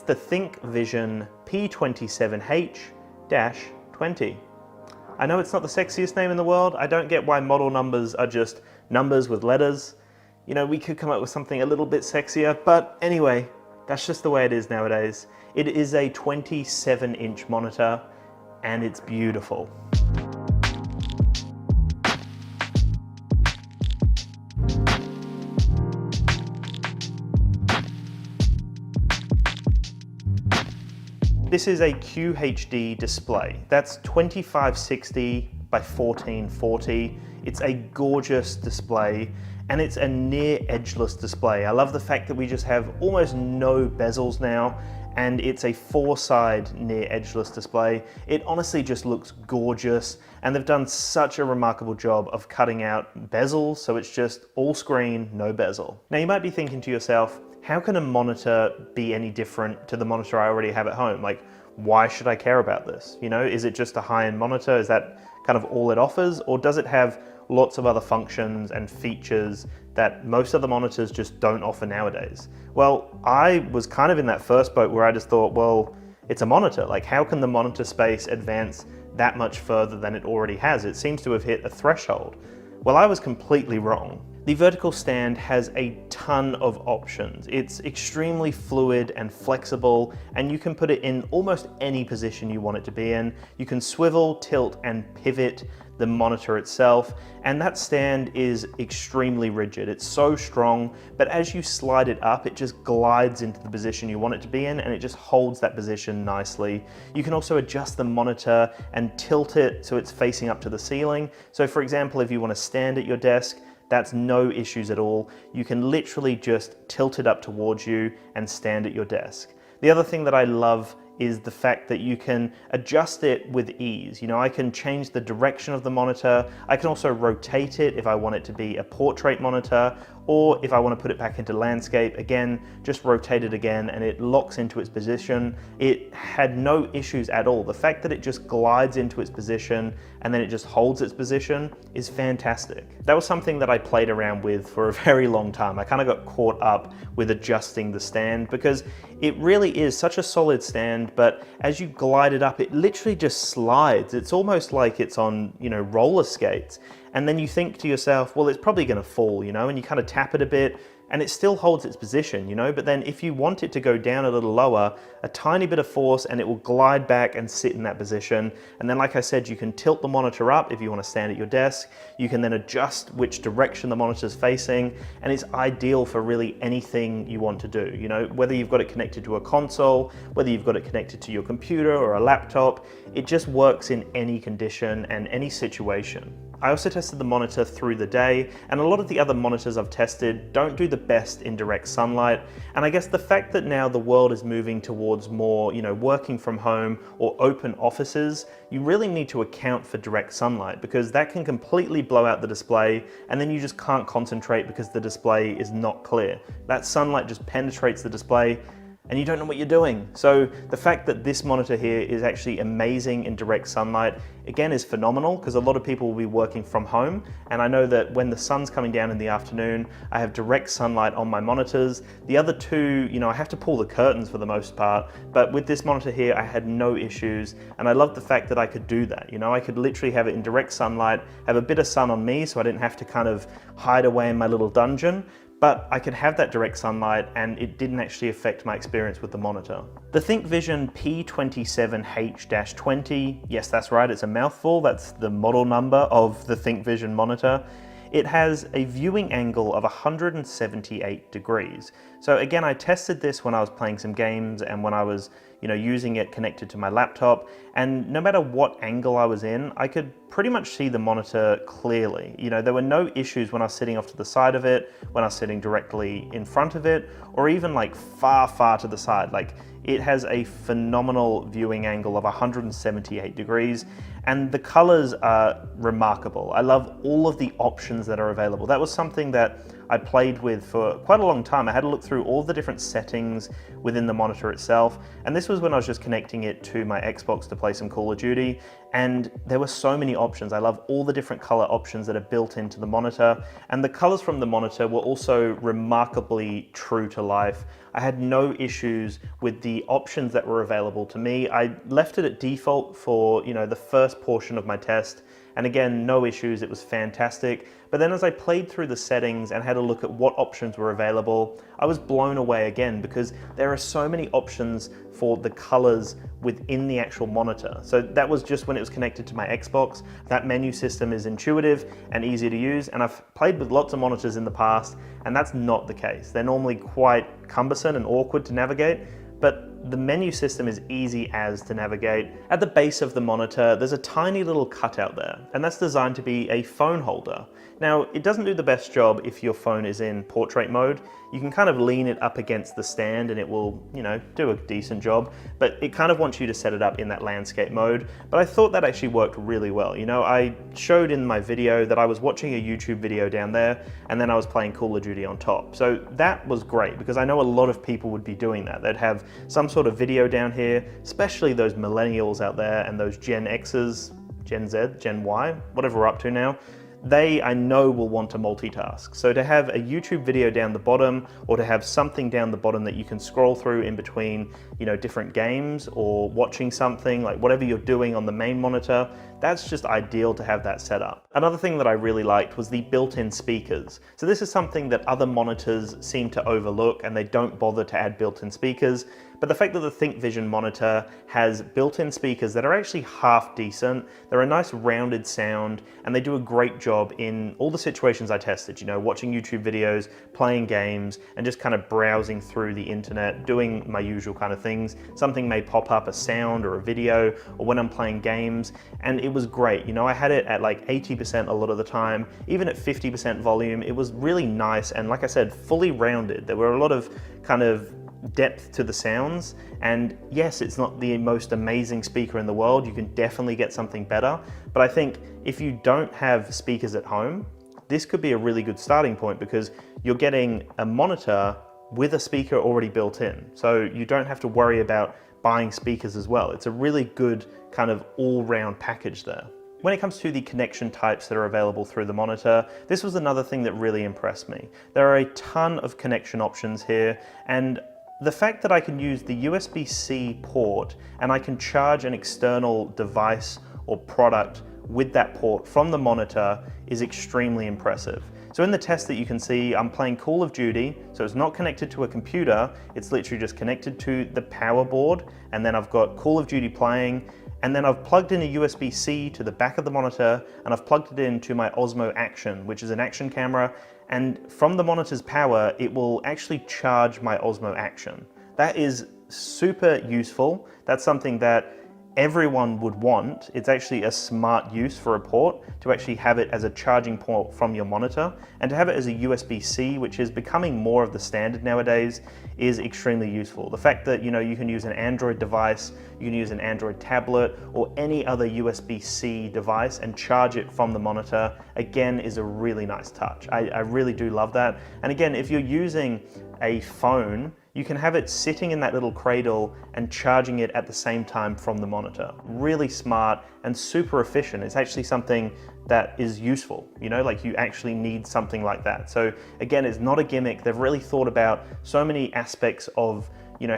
the ThinkVision P27h-20. I know it's not the sexiest name in the world. I don't get why model numbers are just numbers with letters. You know, we could come up with something a little bit sexier, but anyway, that's just the way it is nowadays. It is a 27-inch monitor, and it's beautiful. This is a QHD display. That's 2560 by 1440. It's a gorgeous display, and it's a near edgeless display. I love the fact that we just have almost no bezels now, and it's a 4-side near edgeless display. It honestly just looks gorgeous, and they've done such a remarkable job of cutting out bezels, so it's just all screen, no bezel. Now you might be thinking to yourself, how can a monitor be any different to the monitor I already have at home? Like, why should I care about this? You know, is it just a high-end monitor? Is that kind of all it offers? Or does it have lots of other functions and features that most other monitors just don't offer nowadays? Well, I was kind of in that first boat where I just thought, well, it's a monitor. Like, how can the monitor space advance that much further than it already has? It seems to have hit a threshold. Well, I was completely wrong. The vertical stand has a ton of options. It's extremely fluid and flexible, and you can put it in almost any position you want it to be in. You can swivel, tilt, and pivot the monitor itself, and that stand is extremely rigid. It's so strong, but as you slide it up, it just glides into the position you want it to be in, and it just holds that position nicely. You can also adjust the monitor and tilt it so it's facing up to the ceiling. So for example, if you want to stand at your desk, that's no issues at all. You can literally just tilt it up towards you and stand at your desk. The other thing that I love is the fact that you can adjust it with ease. You know, I can change the direction of the monitor. I can also rotate it if I want it to be a portrait monitor, or if I want to put it back into landscape, again, just rotate it again and it locks into its position. It had no issues at all. The fact that it just glides into its position and then it just holds its position is fantastic. That was something that I played around with for a very long time. I kind of got caught up with adjusting the stand because it really is such a solid stand, but as you glide it up, it literally just slides. It's almost like it's on, you know, roller skates. And then you think to yourself, well, it's probably gonna fall, you know, and you kind of tap it a bit and it still holds its position, you know, but then if you want it to go down a little lower, a tiny bit of force and it will glide back and sit in that position. And then, like I said, you can tilt the monitor up if you want to stand at your desk. You can then adjust which direction the monitor's facing, and it's ideal for really anything you want to do. You know, whether you've got it connected to a console, whether you've got it connected to your computer or a laptop, it just works in any condition and any situation. I also tested the monitor through the day, and a lot of the other monitors I've tested don't do the best in direct sunlight. And I guess the fact that now the world is moving towards more, you know, working from home or open offices, you really need to account for direct sunlight, because that can completely blow out the display, and then you just can't concentrate because the display is not clear. That sunlight just penetrates the display and you don't know what you're doing. So the fact that this monitor here is actually amazing in direct sunlight, again, is phenomenal, because a lot of people will be working from home. And I know that when the sun's coming down in the afternoon, I have direct sunlight on my monitors. The other two, you know, I have to pull the curtains for the most part, but with this monitor here, I had no issues. And I love the fact that I could do that. You know, I could literally have it in direct sunlight, have a bit of sun on me so I didn't have to kind of hide away in my little dungeon. But I could have that direct sunlight and it didn't actually affect my experience with the monitor. The ThinkVision P27h-20, yes, that's right, it's a mouthful, that's the model number of the ThinkVision monitor. It has a viewing angle of 178 degrees. So again, I tested this when I was playing some games and when I was, you know, using it connected to my laptop, and no matter what angle I was in, I could pretty much see the monitor clearly. You know, there were no issues when I was sitting off to the side of it, when I was sitting directly in front of it, or even like far, far to the side. Like, it has a phenomenal viewing angle of 178 degrees, and the colors are remarkable. I love all of the options that are available. That was something that I played with for quite a long time. I had to look through all the different settings within the monitor itself, and this was when I was just connecting it to my Xbox to play some Call of Duty, and there were so many options. I love all the different color options that are built into the monitor, and the colors from the monitor were also remarkably true to life. I had no issues with the options that were available to me. I left it at default for, the first portion of my test, and again, no issues, it was fantastic. But then as I played through the settings and had a look at what options were available, I was blown away again, because there are so many options for the colors within the actual monitor. So that was just when it was connected to my Xbox. That menu system is intuitive and easy to use, and I've played with lots of monitors in the past, and that's not the case. They're normally quite cumbersome and awkward to navigate, but the menu system is easy as to navigate. At the base of the monitor, there's a tiny little cutout there, and that's designed to be a phone holder. Now, it doesn't do the best job if your phone is in portrait mode. You can kind of lean it up against the stand and it will, do a decent job, but it kind of wants you to set it up in that landscape mode. But I thought that actually worked really well. I showed in my video that I was watching a YouTube video down there, and then I was playing Call of Duty on top. So that was great, because I know a lot of people would be doing that. They'd have some sort of video down here, especially those millennials out there and those Gen X's, Gen Z, Gen Y, whatever we're up to now. They, I know, will want to multitask. So to have a YouTube video down the bottom, or to have something down the bottom that you can scroll through in between, different games, or watching something, like whatever you're doing on the main monitor, that's just ideal to have that set up. Another thing that I really liked was the built-in speakers. So this is something that other monitors seem to overlook, and they don't bother to add built-in speakers. But the fact that the ThinkVision monitor has built-in speakers that are actually half decent, they're a nice rounded sound, and they do a great job in all the situations I tested, watching YouTube videos, playing games, and just kind of browsing through the internet, doing my usual kind of things. Something may pop up, a sound or a video, or when I'm playing games, and it was great. I had it at like 80% a lot of the time, even at 50% volume. It was really nice, and like I said, fully rounded. There were a lot of kind of depth to the sounds, and yes, it's not the most amazing speaker in the world. You can definitely get something better, but I think if you don't have speakers at home, this could be a really good starting point, because you're getting a monitor with a speaker already built in, so you don't have to worry about buying speakers as well. It's a really good kind of all-round package there. When it comes to the connection types that are available through the monitor, this was another thing that really impressed me. There are a ton of connection options here, and the fact that I can use the USB-C port and I can charge an external device or product with that port from the monitor is extremely impressive. So in the test that you can see, I'm playing Call of Duty, so it's not connected to a computer, it's literally just connected to the power board, and then I've got Call of Duty playing, and then I've plugged in a USB-C to the back of the monitor, and I've plugged it into my Osmo Action, which is an action camera, and from the monitor's power, it will actually charge my Osmo Action. That is super useful. That's something that everyone would want. It's actually a smart use for a port to actually have it as a charging port from your monitor, and to have it as a USB-C, which is becoming more of the standard nowadays, is extremely useful. The fact that you can use an Android device, you can use an Android tablet or any other USB-C device and charge it from the monitor, again, is a really nice touch. I really do love that. And again, if you're using a phone, you can have it sitting in that little cradle and charging it at the same time from the monitor. Really smart and super efficient. It's actually something that is useful, like you actually need something like that. So again, it's not a gimmick. They've really thought about so many aspects of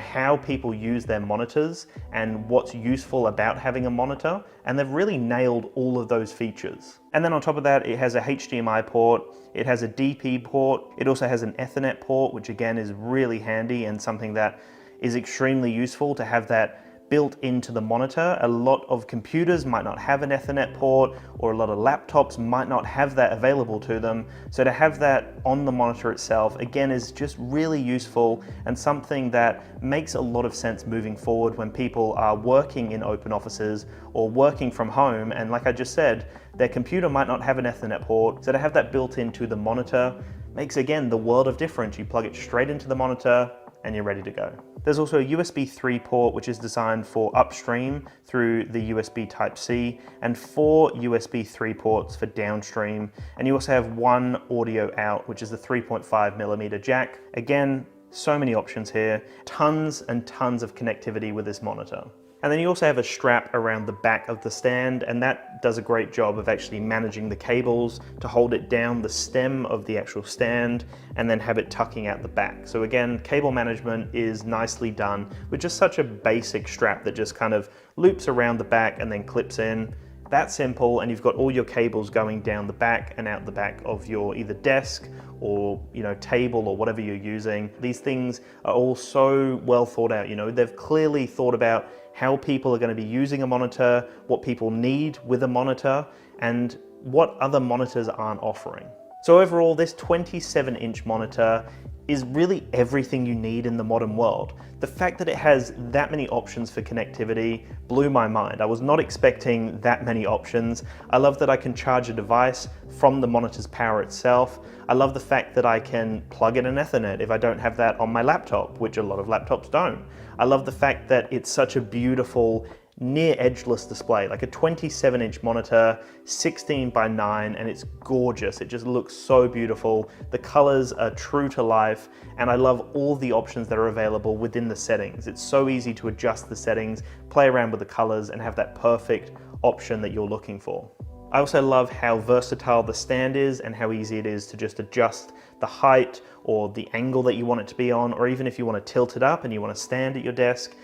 how people use their monitors and what's useful about having a monitor, and they've really nailed all of those features. And then on top of that, it has a HDMI port, it has a DP port, it also has an Ethernet port, which again is really handy and something that is extremely useful to have that built into the monitor. A lot of computers might not have an Ethernet port, or a lot of laptops might not have that available to them. So to have that on the monitor itself, again, is just really useful and something that makes a lot of sense moving forward when people are working in open offices or working from home. And like I just said, their computer might not have an Ethernet port. So to have that built into the monitor makes, again, the world of difference. You plug it straight into the monitor, and you're ready to go. There's also a USB 3 port, which is designed for upstream through the USB Type-C, and 4 USB 3 ports for downstream. And you also have one audio out, which is the 3.5mm jack. Again, so many options here, tons and tons of connectivity with this monitor. And then you also have a strap around the back of the stand, and that does a great job of actually managing the cables to hold it down the stem of the actual stand and then have it tucking out the back. So again, cable management is nicely done with just such a basic strap that just kind of loops around the back and then clips in. That simple, and you've got all your cables going down the back and out the back of your either desk or table or whatever you're using. These things are all so well thought out. They've clearly thought about how people are going to be using a monitor, what people need with a monitor, and what other monitors aren't offering. So overall, this 27-inch monitor is really everything you need in the modern world. The fact that it has that many options for connectivity blew my mind. I was not expecting that many options. I love that I can charge a device from the monitor's power itself. I love the fact that I can plug in an Ethernet if I don't have that on my laptop, which a lot of laptops don't. I love the fact that it's such a beautiful near edgeless display, like a 27-inch monitor, 16:9, and it's gorgeous. It just looks so beautiful. The colors are true to life, and I love all the options that are available within the settings. It's so easy to adjust the settings, play around with the colors, and have that perfect option that you're looking for. I also love how versatile the stand is and how easy it is to just adjust the height or the angle that you want it to be on, or even if you want to tilt it up and you want to stand at your desk,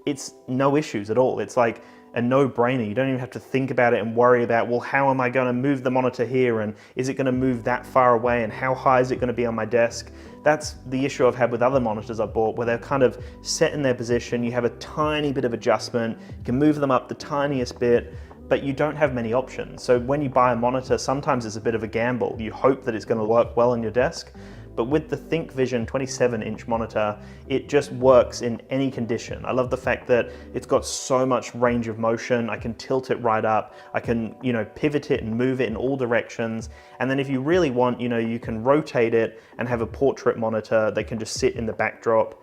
it's no issues at all. It's like a no-brainer. You don't even have to think about it and worry about, well, how am I going to move the monitor here, and is it going to move that far away, and how high is it going to be on my desk? That's the issue I've had with other monitors I've bought, where they're kind of set in their position. You have a tiny bit of adjustment, you can move them up the tiniest bit, but you don't have many options. So when you buy a monitor, sometimes it's a bit of a gamble. You hope that it's going to work well on your desk, but with the ThinkVision 27-inch monitor, it just works in any condition. I love the fact that it's got so much range of motion. I can tilt it right up. I can, pivot it and move it in all directions. And then if you really want, you can rotate it and have a portrait monitor that can just sit in the backdrop,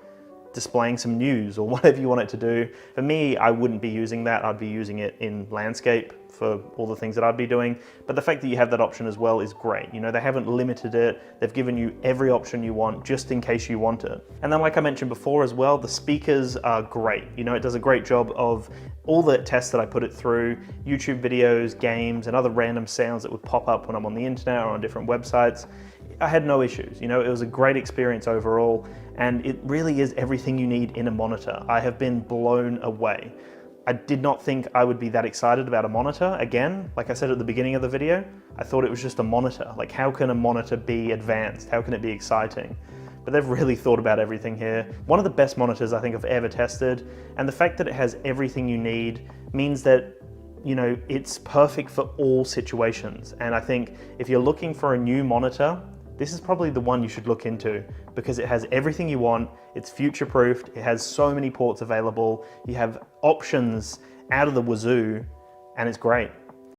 displaying some news or whatever you want it to do. For me, I wouldn't be using that. I'd be using it in landscape for all the things that I'd be doing. But the fact that you have that option as well is great. They haven't limited it. They've given you every option you want just in case you want it. And then like I mentioned before as well, the speakers are great. It does a great job of all the tests that I put it through, YouTube videos, games, and other random sounds that would pop up when I'm on the internet or on different websites. I had no issues. It was a great experience overall, and it really is everything you need in a monitor. I have been blown away. I did not think I would be that excited about a monitor. Again, like I said at the beginning of the video, I thought it was just a monitor. Like, how can a monitor be advanced? How can it be exciting? But they've really thought about everything here. One of the best monitors I think I've ever tested, and the fact that it has everything you need means that it's perfect for all situations. And I think if you're looking for a new monitor, this is probably the one you should look into, because it has everything you want, it's future-proofed, it has so many ports available, you have options out of the wazoo, and it's great.